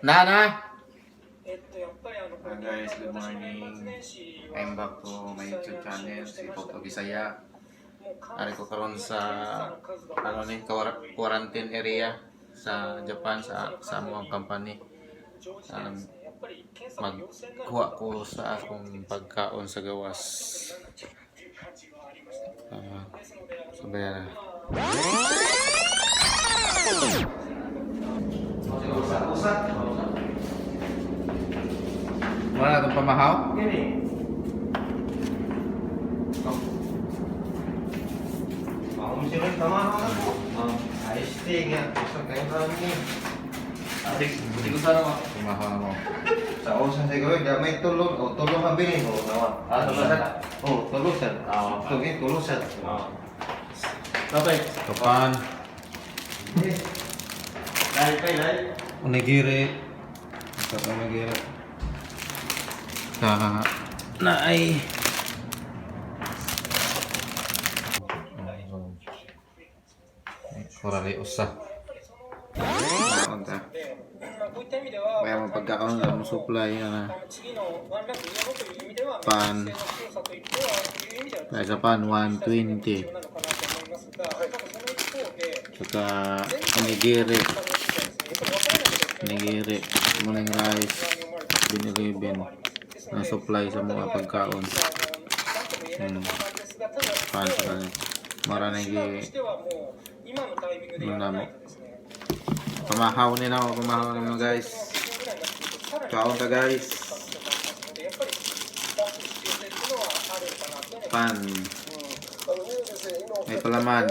Nana! Guys, good morning. I'm back to my YouTube channel, si Toto Bisaya. Ari ko karon sa quarantine area sa Japan sa among company. Magkuha ko sa akong pagkaon sa gawas. Sabayan na. Wala itong pamahaw? Gini. Mau sih sama aku. Ayos ting ya. Besok kayak kami. Adik, buti ko sana mo. Pamahaw mo. Sa osa sa gawin, may tulog. O tulog ang bilhin. O nawa. Tulog sa. O tulog sa. Tulog sa. Okay. Kapan. Lain. Onigiri. Sarap onigiri. Na ay kurali usa. Kaya mo pagkaon mo supply na pan. Kaya sa pan 120. Saka onigiri. Morning rice. Binilibin. Na supply sa mga pagkaon. Pan sa kanil. Maranagi manamo. Pamahaw nila ako. Pamahaw naman guys. Kaon ka guys. Pan. May palaman.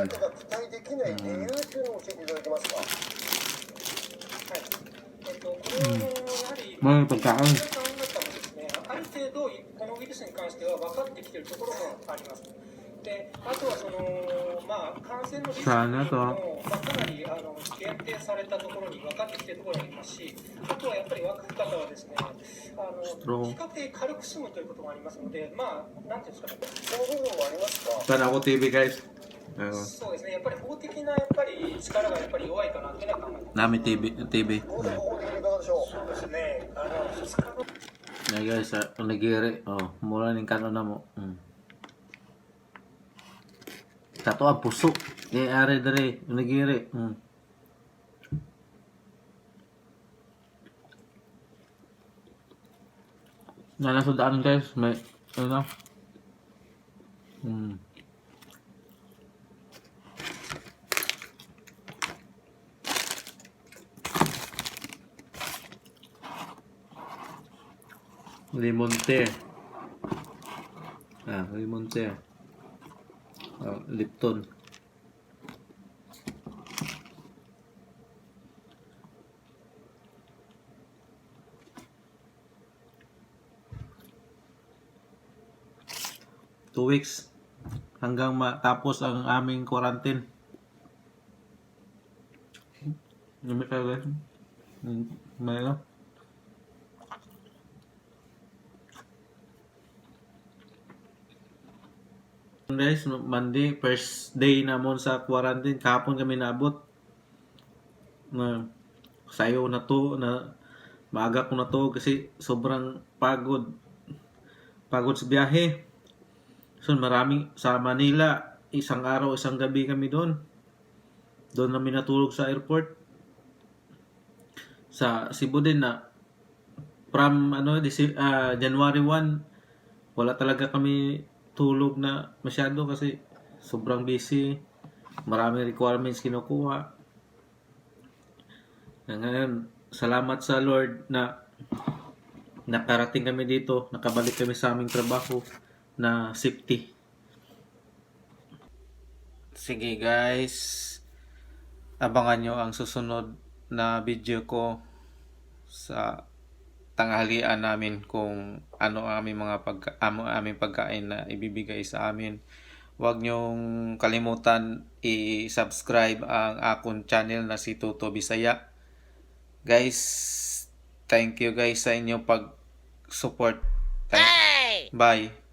Mga pagkaon. ある程度このウイルスに関しては分かってきているところもあります。で、あとは感染のリスクもかなり限定されたところに分かってきているところがありますし、あとはやっぱり若い方はですね、比較的軽く済むということもありますので、なんていうんですかね、その部分もありますか。Sana ako TV guys. そうですね、やっぱり法的な力がやっぱり弱いかなというのは考えます。Nami TV. そうですね、2日の Na guys, onigiri. Mula ning kanon na mo. Kato ang puso. Ari dere, onigiri. Nalasudaan guys, may ano. Limonte. Limonte. Lipton. Two weeks hanggang matapos ang aming quarantine. May guys. May guys, Monday, first day namon sa quarantine. Kahapon kami naabot. Sayo na to, na maaga ko na to kasi sobrang pagod sa biyahe. So maraming sa Manila, isang araw, isang gabi kami doon. Doon kami natulog sa airport. Sa Cebu din na from January 1, wala talaga kami tulog na masyado kasi sobrang busy. Maraming requirements kinukuha. Ngayon, salamat sa Lord na nakarating kami dito, nakabalik kami sa aming trabaho na safety. Sige guys, abangan nyo ang susunod na video ko sa tanghalian namin kung ano ang aming pagkain na ibibigay sa amin. Huwag nyong kalimutan i-subscribe ang akong channel na si Toto Bisaya. Guys, thank you guys sa inyong pag-support. Bye!